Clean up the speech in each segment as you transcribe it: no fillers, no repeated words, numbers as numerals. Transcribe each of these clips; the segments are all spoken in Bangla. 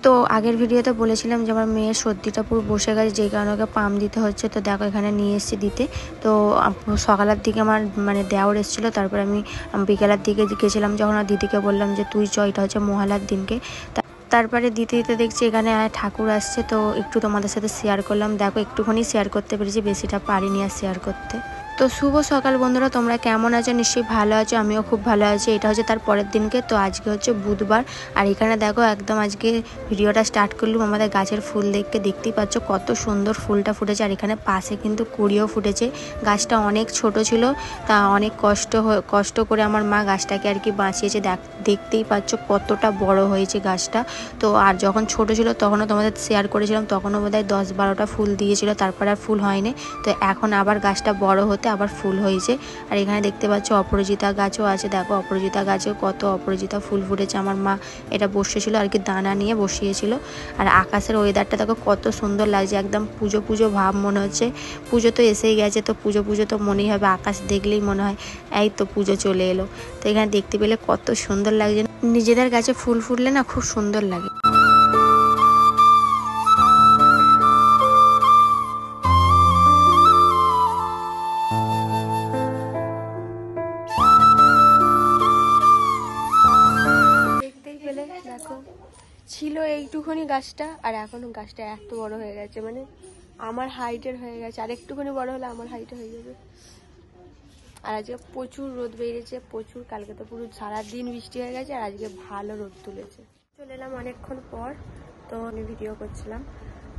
তো আগের ভিডিওতে বলেছিলাম যে আমার মেয়ের সর্দিটা পুরো বসে গেছে, যেই কারণে ওকে পাম্প দিতে হচ্ছে। তো দেখো এখানে নিয়ে এসেছি দিতে। তো সকালের দিকে আমার মানে দেওর এসেছিলো, তারপর আমি বিকেলের দিকে গেছিলাম যখন দিদিকে বললাম যে তুই চ, এটা হচ্ছে মহালার দিনকে। তারপরে দিতে দিতে দেখছি এখানে ঠাকুর আসছে, তো একটু তোমাদের সাথে শেয়ার করলাম। দেখো একটুখানি শেয়ার করতে পেরেছি, বেশিটা পারিনি আর শেয়ার করতে। তো শুভ সকাল বন্ধুরা, তোমরা কেমন আছো? নিশ্চয়ই ভালো আছো, আমিও খুব ভালো আছি। এটা হচ্ছে তার পরের দিনকে, তো আজকে হচ্ছে বুধবার। আর এখানে দেখো একদম আজকে ভিডিওটা স্টার্ট করলাম আমাদের গাছের ফুল দেখতেই পাচ্ছ কত সুন্দর ফুলটা ফুটেছে। আর এখানে পাশে কিন্তু কুড়িও ফুটেছে। গাছটা অনেক ছোট ছিল, তা অনেক কষ্ট করে আমার মা গাছটাকে আর কি বাঁচিয়েছে। দেখতেই পাচ্ছ কতটা বড় হয়েছে গাছটা। তো আর যখন ছোট ছিল তখনও তোমাদের শেয়ার করেছিলাম, তখনও বোধহয় 10-12টা ফুল দিয়েছিল, তারপর আর ফুল হয়নি। তো এখন আবার গাছটা বড় হতে আবার ফুল হয়েছে। আর এখানে দেখতে পাচ্ছ অপরাজিতা গাছও আছে। দেখো অপরাজিতা গাছেও কত অপরাজিতা ফুল ফুটেছে। আমার মা এটা বসিয়েছিল আর কি, দানা নিয়ে বসিয়েছিল। আর আকাশের ওয়েদারটা দেখো কত সুন্দর লাগছে, একদম পুজো পুজো ভাব মনে হচ্ছে। পুজো তো এসেই গেছে, তো পুজো তো মনেই হবে, আকাশ দেখলেই মনে হয় এই তো পুজো চলে এলো। তো এখানে দেখতে পেলে কত সুন্দর লাগছে। নিজেদের গাছে ফুল ফুটলে না খুব সুন্দর লাগে। দেখো ছিল এইটুকুনি গাছটা, আর এখনো গাছটা এত বড় হয়ে গেছে, মানে আমার হাইটের হয়ে গেছে। আর একটুখানি বড় হলে আমার হাইটে হয়ে যাবে। আর আজকে প্রচুর রোদ বেরিয়েছে, প্রচুর। কালকে তো পুরো সারাদিন বৃষ্টি হয়ে গেছে, আর আজকে ভালো রোদ তুলেছে। চলে এলাম অনেকক্ষণ পর, তো আমি ভিডিও করছিলাম।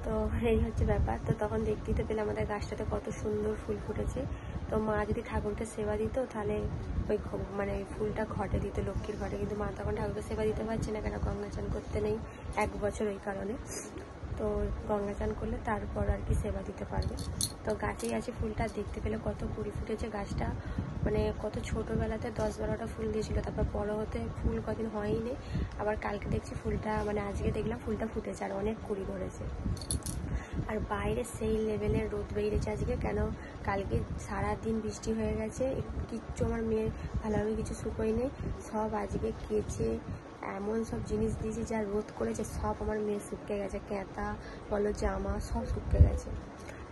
তো এই হচ্ছে ব্যাপার। তো তখন দেখতে পেলে আমাদের গাছটাতে কত সুন্দর ফুল ফুটেছে। তো মা যদি ঠাকুরকে সেবা দিত তাহলে ওই মানে ফুলটা ঘটে দিত, লক্ষ্মীর ঘটে। কিন্তু মা তখন ঠাকুরকে সেবা দিতে পারছে না, কেন গঙ্গা চান করতে নেই 1 বছর, ওই কারণে। তো গঙ্গা চান করলে তারপর আর কি সেবা দিতে পারবে। তো গাছেই আছে ফুলটা, দেখতে পেলে কত কুড়ি ফুটেছে গাছটা। মানে কত ছোটোবেলাতে 10-12টা ফুল দিয়েছিল, তারপর বড় হতে ফুল কদিন হয়নি। আবার কালকে দেখছি ফুলটা, মানে আজকে দেখলাম ফুলটা ফুটেছে আর অনেক কুড়ি ধরেছে। আর বাইরে সেই লেভেলের রোদ বেরিয়েছে আজকে, কেন কালকে সারাদিন বৃষ্টি হয়ে গেছে। কিচ্ছু আমার মেয়ের ভালোভাবে কিছু শুকোয় নেই, সব আজকে কেচে এমন সব জিনিস দিয়েছি যা রোদ করেছে, সব আমার মেয়ে শুকিয়ে গেছে। ক্যাঁথা বলো, জামা সব শুকিয়ে গেছে।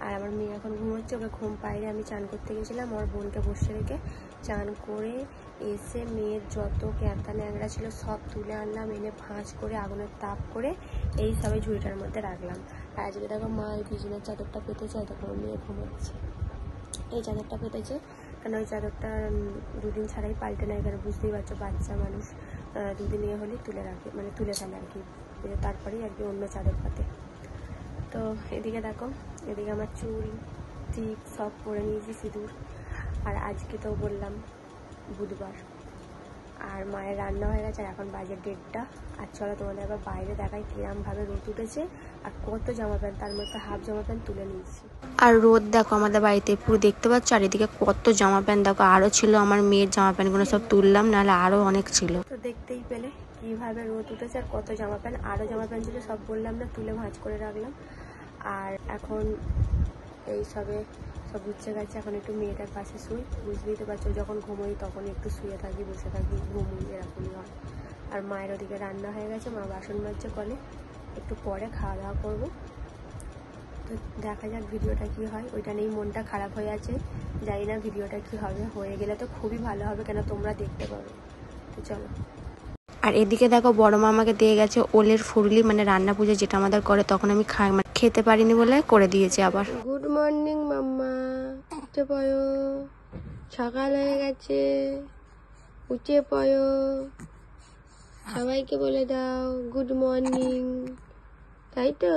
আর আমার মেয়ে এখন ঘুমোচ্ছে, ওকে ঘুম পাইরে আমি চান করতে গেছিলাম, আমার বোনকে বসে রেখে চান করে এসে মেয়ের যত ক্যাঁথা ন্যাংরা ছিল সব তুলে আনলাম, এনে ভাঁজ করে আগুনের তাপ করে এই সবে ঝুড়িটার মধ্যে রাখলাম। আর আজকে দেখো মা এই বিছানার চাদরটা পেতেছে, তখন মেয়ে ঘুমোচ্ছে। এই চাদরটা পেতেছে কেন, ওই চাদরটা 2 দিন ছাড়াই পাল্টে নেয়, কেন বুঝতেই পারছো বাচ্চা মানুষ 2 দিন ইয়ে হলেই তুলে রাখে, মানে তুলে ফেলে আর কি, তারপরেই আর কি অন্য চাদর পাতে। তো এদিকে দেখো, এদিকে আমার চুল টিপ সব পরে নিয়েছি, সিঁদুর। আর আজকে তো বললাম বুধবার, আর মায়ের রান্না হয়ে গেছে, আর এখন বাজে 1:30টা। আর চলো তোমাদের আবার বাইরে দেখাই কিরমভাবে রোদ উঠেছে, আর কত জামা প্যান্ট, তার মধ্যে হাফ জামা প্যান্ট তুলে নিয়েছি। আর রোদ দেখো আমাদের বাড়িতে পুরো দেখতে পাচ্ছ, আর এদিকে কত জামা প্যান্ট দেখো আরও ছিল। আমার মেয়ের জামা প্যান্টগুলো সব তুললাম, নাহলে আরও অনেক ছিল। তো দেখতেই পেলে কীভাবে রোদ উঠেছে, আর কত জামা প্যান্ট, আরও জামা প্যান্ট ছিল, সব বললাম না তুলে ভাঁজ করে রাখলাম। আর এখন এই সব গুছিয়ে গেছে, এখন একটু মেয়েটার পাশে শুই। বুঝতেই তো পারছো, যখন ঘুমোই তখন একটু শুয়ে থাকি, বসে থাকি, ঘুমোই, এরকমই হয়। আর মায়ের ওদিকে রান্না হয়ে গেছে, মা বাসন মাজছে কলে, একটু পরে খাওয়া দাওয়া করবো। তো দেখা যাক ভিডিওটা কি হয়, ওইটা নিয়েই মনটা খারাপ হয়ে আছে। জানি না ভিডিওটা কি হবে, হয়ে গেলে তো খুবই ভালো হবে, কেন তোমরা দেখতে পাবে। তো চলো। আর এদিকে দেখো বড় মা আমাকে দিয়ে গেছে ওলের ফুরলি, মানে রান্না পুজো যেটা আমাদের করে, তখন আমি খেতে পারিনি বলে করে দিয়েছে আবার। গুড মর্নিং মাম্মা, উঠে পড়ো, সকাল হয়ে গেছে, উঠে পড়ো, সবাইকে বলে দাও গুড মর্নিং, তাই তো?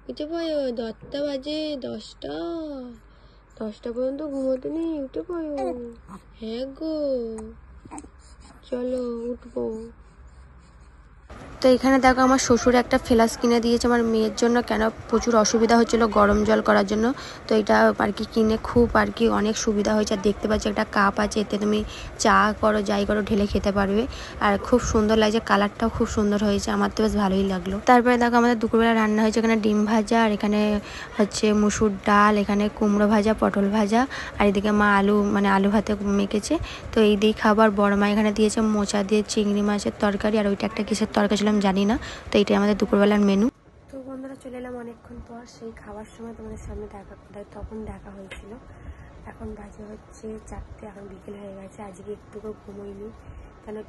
উঠে পড়ো, 10টা বাজে, 10টা পর্যন্ত ঘুমোতে নেই, উঠে পড়ো। হ্যাঁ গো, চলো উঠবো। তো এখানে দেখো আমার শ্বশুর একটা ফ্লাস্ক কিনে দিয়েছে আমার মেয়ের জন্য, কেন প্রচুর অসুবিধা হচ্ছিল গরম জল করার জন্য। তো এটা আর কি কিনে খুব আর কি অনেক সুবিধা হয়েছে। আর দেখতে পাচ্ছি একটা কাপ আছে, এতে তুমি চা করো যাই করো ঢেলে খেতে পারবে। আর খুব সুন্দর লাগছে, কালারটাও খুব সুন্দর হয়েছে, আমার তো বেশ ভালোই লাগলো। তারপরে দেখো আমাদের দুপুরবেলা রান্না হয়েছে, এখানে ডিম ভাজা, আর এখানে হচ্ছে মুসুর ডাল, এখানে কুমড়ো ভাজা, পটল ভাজা, আর এদিকে মা আলু ভাতে মেখেছে। তো এই দিয়ে খাবার। বড় মা এখানে দিয়েছে মোচা দিয়ে চিংড়ি মাছের তরকারি, আর ওইটা একটা কিসের তরকারি ছিল করেছিলাম জানি না। তো এটাই আমাদের দুপুরবেলার মেনু। তো বন্ধুরা চলে এলাম অনেকক্ষণ পর, সেই খাবার সময় তোমাদের সামনে তখন দেখা হয়েছিল। এখন বাজে হচ্ছে 4টে, এখন বিকেল হয়ে গেছে। আজকে একটুকু ঘুমোইনি,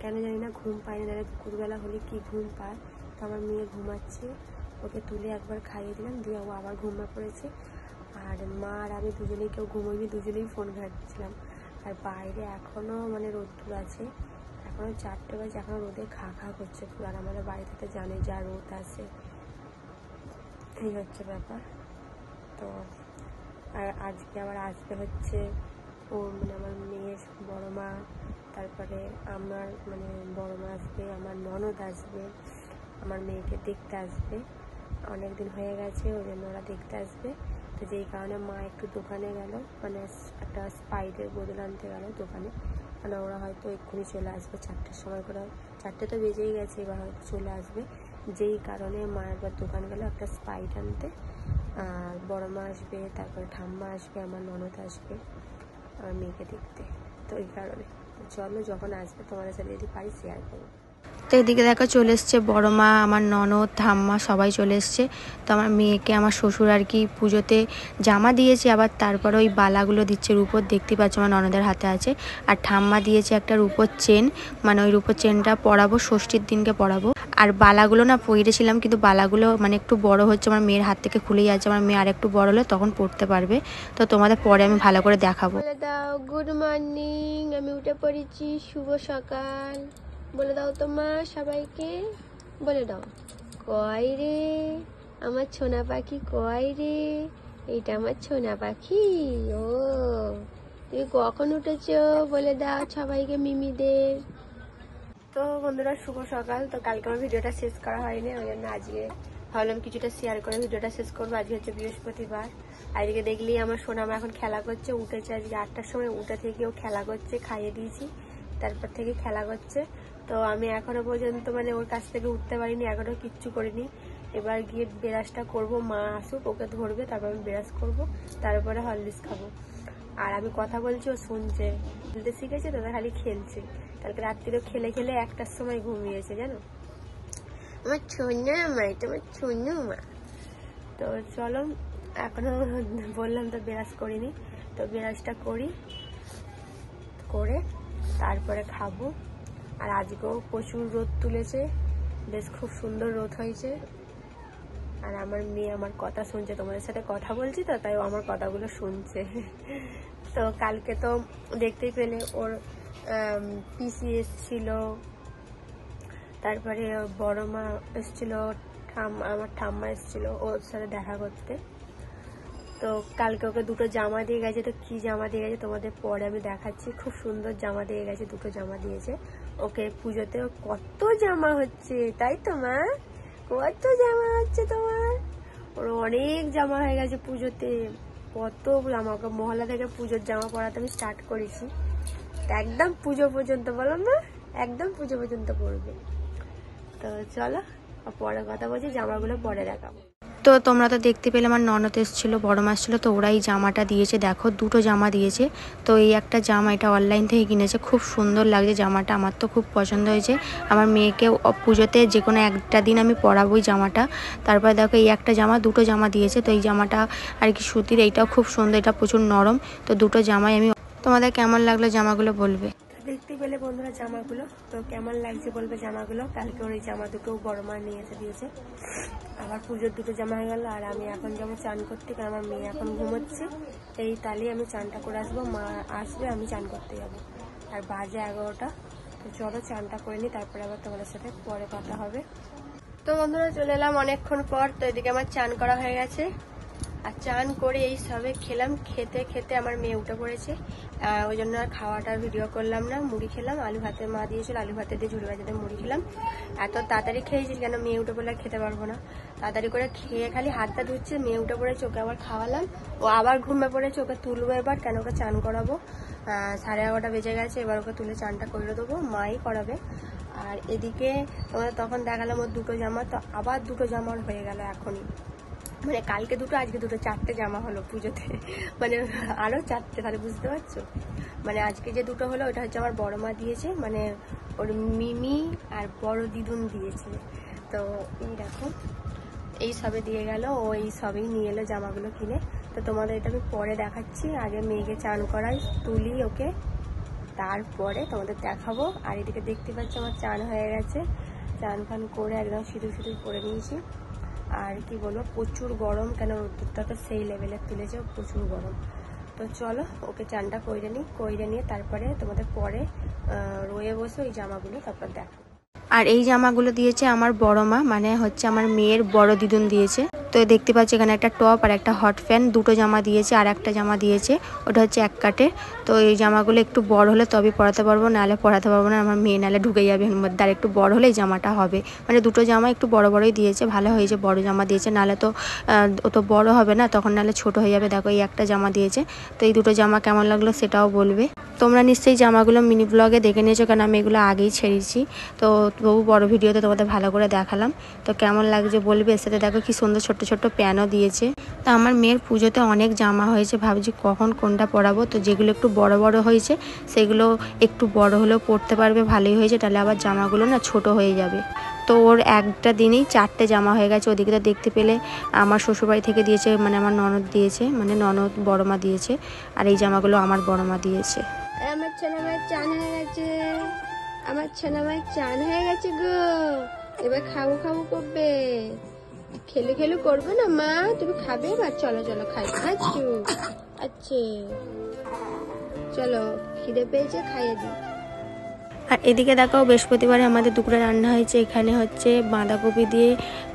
কেন জানি না, ঘুম পাইনি। না দুপুরবেলা হলে কি ঘুম পায়। তো আমার মেয়ে ঘুমাচ্ছে, ওকে তুলে একবার খাইয়ে দিলাম, দিয়ে ও আবার ঘুমিয়ে পড়েছে। আর মা আর আমি দুজনেই কেউ ঘুমোইনি, দুজনেই ফোন ঘাঁটছিলাম। আর বাইরে এখনও মানে রোদ্দুর আছে, এখনও 4টে বাজে, এখনও রোদে খা করছে পুরো। আর আমাদের বাড়িতে জানে যা রোদ আছে, এই হচ্ছে ব্যাপার। তো আর আজকে আবার আসবে হচ্ছে ও মানে আমার মেয়ের বড় মা, তারপরে আমার মানে বড় মা আসবে, আমার ননদ আসবে, আমার মেয়েকে দেখতে আসবে। অনেক দিন হয়ে গেছে, ওই জন্য ওরা দেখতে আসবে। তো যেই কারণে মা একটু দোকানে গেল, মানে একটা স্পাইডের বোতল আনতে গেল দোকানে। মানে ওরা হয়তো এক্ষুনি চলে আসবে 4টের সময় করে, 4টে তো বেজেই গেছে, এবার হয়তো চলে আসবে। যেই কারণে মা একবার দোকান গেল একটা স্পাইড আনতে। আর বড় মা আসবে, তারপরে ঠাম্মা আসবে, আমার ননদ আসবে আমার মেয়েকে দেখতে। তো এই কারণে চলো, যখন আসবে তোমাদের সাথে যদি পারি শেয়ার করবো। তো এদিকে দেখো চলে এসছে বড় মা, আমার ননদ, ঠাম্মা সবাই চলে এসছে। তো আমার মেয়েকে আমার শ্বশুর আর কি পুজোতে জামা দিয়েছে, আবার তারপরে ওই বালাগুলো দিচ্ছে রূপোর, দেখতে পাচ্ছ আমার ননদের হাতে আছে। আর ঠাম্মা দিয়েছে একটা রূপোর চেন, মানে ওই রূপোর চেনটা পরাবো, ষষ্ঠীর দিনকে পরাবো। আর বালাগুলো না পরেছিলাম, কিন্তু বালাগুলো মানে একটু বড় হচ্ছে, আমার মেয়ের হাত থেকে খুলেই যাচ্ছে। আমার মেয়ে আর একটু বড় হলে তখন পরতে পারবে। তো তোমাদের পরে আমি ভালো করে দেখাবো। বলে দাও গুড মর্নিং, আমি উঠে পড়েছি, শুভ সকাল বলে দাও তোমার সবাইকে, বলে দাও। কয় রে আমার ছোনা পাখি, কয় রে, এইটা আমার ছোনা পাখি। ও তুমি কখন উঠেছো বলে দাও সবাইকে, মিমিদের। তো বন্ধুরা শুভ সকাল। তো কালকে আমার ভিডিওটা শেষ করা হয়নি, ওই জন্য আজকে ভাবলাম কিছুটা শেয়ার করে ভিডিওটা শেষ করবো। আজকে হচ্ছে বৃহস্পতিবার। আজকে দেখলেই আমার সোনামা এখন খেলা করছে, উঠেছে আজকে 8টার সময়, উঠে থেকে ও খেলা করছে, খাইয়ে দিয়েছি, তারপর থেকে খেলা করছে। তো আমি এখনো পর্যন্ত মানে ওর কাছ থেকে উঠতে পারিনি, এখনো কিচ্ছু করিনি। এবার গিয়ে ব্রাশটা করব, মা আসুক, ওকে ধরবে, তারপর আমি ব্রাশ করবো, তারপরে হরলিক্স খাবো। আর আমি কথা বলছি ও শুনছে, খেলতে শিখেছে তো, খালি খেলছে। কালকে রাত্রিও খেলে খেলে 1টার সময় ঘুমিয়েছে, জানো। আমার ছোনা মা, এটা আমার ছোনু মা। তো চলো, এখনো বললাম তো ব্রাশ করিনি, তো ব্রাশটা করি, করে তারপরে খাবো। আর আজকেও প্রচুর রোদ তুলেছে, বেশ খুব সুন্দর রোদ হয়েছে। আর আমার মেয়ে আমার কথা শুনছে, তোমাদের সাথে কথা বলছি তো, তাই ও আমার কথাগুলো শুনছে। তো কালকে তো দেখতেই পেলে ওর পিসি এসছিল, তারপরে বড় মা এসছিল, আমার ঠাম্মা এসছিল ওর সাথে দেখা করতে। তো কালকে ওকে দুটো জামা দিয়ে গেছে। তো কি জামা দিয়ে গেছে তোমাদের পরে আমি দেখাচ্ছি। খুব সুন্দর জামা দিয়ে গেছে, দুটো জামা দিয়েছে ওকে পুজোতে। কত জামা হচ্ছে তাই তো মা, কত জামা হচ্ছে তোমার। ওর অনেক জামা হয়ে গেছে পুজোতে, কত জামা। ওকে মহল্লা থেকে পুজোর জামা পরাতে আমি স্টার্ট করেছি, একদম পুজো পর্যন্ত, বলো না, একদম পুজো পর্যন্ত পরবে। তো চলো পরে কথা বলছি, জামাগুলো পরে দেখাবো। তো তোমরা তো দেখতে পেলে আমার ননদ এসেছিলো, বড় মা এসেছিলো, তো ওরাই জামাটা দিয়েছে। দেখো দুটো জামা দিয়েছে। তো এই একটা জামা, এটা অনলাইন থেকে কিনেছে, খুব সুন্দর লাগছে জামাটা, আমার তো খুব পছন্দ হয়েছে। আমার মেয়েকে পুজোতে যে কোনো একটা দিন আমি পরাবোই জামাটা। তারপরে দেখো এই একটা জামা, দুটো জামা দিয়েছে। তো এই জামাটা আর কি সুতির, এইটাও খুব সুন্দর, এটা প্রচুর নরম। তো দুটো জামাই আমি, তোমাদের কেমন লাগলো জামাগুলো বলবে। দেখতে পেলে বন্ধুরা জামাগুলো, তো কেমন লাগছে বলবে জামাগুলো। কালকে ওর এই জামা দুটো বড় মা নিয়ে এসে দিয়েছে, আবার পুজোর দুটো জামা হয়ে গেল। আর আমি এখন যাবো চান করতে, কারণ আমার মেয়ে এখন ঘুমোচ্ছে। এই তালে আমি চানটা করে আসবো, মা আসবে, আমি চান করতে যাবো। আর বাজে 11টা। তো চলো চানটা করে নিই, তারপরে আবার তোমাদের সাথে পরে কথা হবে। তো বন্ধুরা চলে এলাম অনেকক্ষণ পর। তো এদিকে আমার চান করা হয়ে গেছে, আর চান করে এই সবে খেলাম। খেতে খেতে আমার মেয়ে উঠে পড়েছে, ওই জন্য আর খাওয়াটার ভিডিও করলাম না। মুড়ি খেলাম, আলু ভাতের মা দিয়েছিল, আলু ভাতে দিয়ে ঝুড়ি ভাজাতে মুড়ি খেলাম। এত তাড়াতাড়ি খেয়েছি কেন, মেয়ে উঠে পড়লে খেতে পারবো না। তাড়াতাড়ি করে খেয়ে খালি হাতটা ধুচ্ছে, মেয়ে উঠে পড়েছে, ওকে আবার খাওয়ালাম, ও আবার ঘুমিয়ে পড়েছে। ওকে তুলবো এবার, কেন ওকে চান করাবো। 11:30 বেজে গেছে, এবার ওকে তুলে চানটা করে দেবো, মাই করাবে। আর এদিকে তোমাদের তখন দেখালাম ওর দুটো জামা, তো আবার দুটো জামা হয়ে গেল এখনই। মানে কালকে দুটো, আজকে দুটো, 4টে জামা হলো পুজোতে, মানে আরো 4টে, তাহলে বুঝতে পারছো। মানে আজকে যে দুটো হলো ওটা হচ্ছে আমার বড় মা দিয়েছে, মানে ওর মিমি আর বড় দিদুন দিয়েছে। তো এই দেখো এই সবে দিয়ে গেল, ও এই সবেই নিয়ে এলো জামাগুলো কিনে। তো তোমাদের এটা আমি পরে দেখাচ্ছি, আগে মেয়েকে চান করাই, তুলি ওকে, তারপরে তোমাদের দেখাবো। আর এদিকে দেখতে পাচ্ছ আমার চান হয়ে গেছে, চান ফান করে একদম সিঁদুর সিঁদুর করে নিয়েছি। আর কি বলবো, প্রচুর গরম, কেন রোদ্দুরটা তো সেই লেভেলের তুলেছে, প্রচুর গরম। তো চলো ওকে চানটা কইরে নিয়ে তারপরে তোমাদের পরে রয়ে বসে ওই জামাগুলো তারপর দেখো। আর এই জামাগুলো দিয়েছে আমার বড় মা, মানে হচ্ছে আমার মেয়ের বড় দিদুন দিয়েছে। তো দেখতে পাচ্ছি এখানে একটা টপ আর একটা হট প্যান্ট, দুটো জামা দিয়েছে। আর একটা জামা দিয়েছে, ওটা হচ্ছে এক কাটের। তো এই জামাগুলো একটু বড় হলে তবে পরাতে পারবো, নাহলে পরাতে পারবো না, আমার মেয়ে নাহলে ঢুকে যাবে এর মধ্যে। আর একটু বড় হলে এই জামাটা হবে, মানে দুটো জামা একটু বড় বড়ই দিয়েছে, ভালো হয়েছে বড় জামা দিয়েছে, নাহলে তো ও তো বড় হবে না, তখন নাহলে ছোট হয়ে যাবে। দেখো এই একটা জামা দিয়েছে। তো এই দুটো জামা কেমন লাগলো সেটাও বলবে। তোমরা নিশ্চয়ই জামাগুলো মিনি ব্লগে দেখে নিয়েছো, কারণ আমি এগুলো আগেই ছেড়েছি। তো তবু বড় ভিডিওতে তোমাদের ভালো করে দেখালাম। তো কেমন লাগছে বলবে। এর সাথে দেখো কি সুন্দর ছোট্ট ছোট্ট প্যানও দিয়েছে। তো আমার মেয়ের পুজোতে অনেক জামা হয়েছে, ভাবছি কখন কোনটা পরাবো। তো যেগুলো একটু বড় বড় হয়েছে সেগুলো একটু বড় হলেও পরতে পারবে, ভালোই হয়েছে। তাহলে আবার জামাগুলো না ছোট হয়ে যাবে। তো ওর একটা দিনেই 4টে জামা হয়ে গেছে। ওদিকে তো দেখতে পেলে আমার শ্বশুরবাড়ি থেকে দিয়েছে, মানে আমার ননদ দিয়েছে, মানে ননদ বড়মা দিয়েছে। আর এই জামাগুলো আমার বড়মা দিয়েছে। আমার ছেলেমেয়ের চান হয়ে গেছে, আমার ছেলেমেয়ের চান হয়ে গেছে গো। এবার খাবো খাবো করবে, খেলু খেলু করবে না মা, তুমি খাবে এবার? চলো চলো খাই, আচ্ছু আচ্ছা চলো, খিদে পেয়েছে খাইয়ে দিই। আর এদিকে দেখো বৃহস্পতিবারে আমাদের দুপুরে রান্না হয়েছে। এখানে হচ্ছে বাঁধাকপি দিয়ে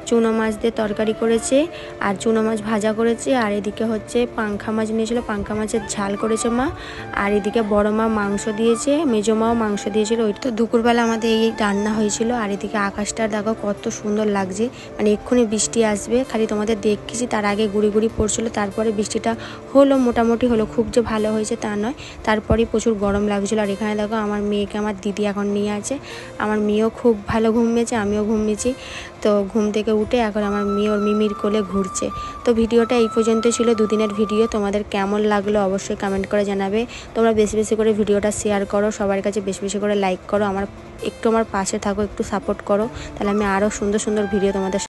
চুনো মাছ দিয়ে তরকারি করেছে, আর চুনো মাছ ভাজা করেছে। আর এদিকে হচ্ছে পাঙ্খা মাছ নিয়েছিল, পাঙ্খা মাছের ঝাল করেছে মা। আর এদিকে বড় মা মাংস দিয়েছে, মেজো মাও মাংস দিয়েছিল। ওই তো দুপুরবেলা আমাদের এই রান্না হয়েছিল। আর এদিকে আকাশটা দেখো কত সুন্দর লাগছে, মানে এক্ষুনি বৃষ্টি আসবে, খালি তোমাদের দেখেছি। তার আগে গুড়ি গুড়ি পড়ছিল, তারপরে বৃষ্টিটা হলো, মোটামুটি হলো, খুব যে ভালো হয়েছে তা নয়। তারপরেই প্রচুর গরম লাগছিল। আর এখানে দেখো আমার মেয়েকে আমার দিদি এখন নিয়ে আছে। আমার মেয়েও খুব ভালো ঘুমিয়েছে, আমিও ঘুমিয়েছি। তো ঘুম থেকে উঠে এখন আমার মেয়ে ওর মিমির কোলে ঘুরছে। তো ভিডিওটা এই পর্যন্ত ছিল, দুদিনের ভিডিও। তোমাদের কেমন লাগলো অবশ্যই কমেন্ট করে জানাবে। তোমরা বেশি বেশি করে ভিডিওটা শেয়ার করো, সবার কাছে বেশি বেশি করে লাইক করো, আমার পাশে থাকো, একটু সাপোর্ট করো, তাহলে আমি আরও সুন্দর সুন্দর ভিডিও তোমাদের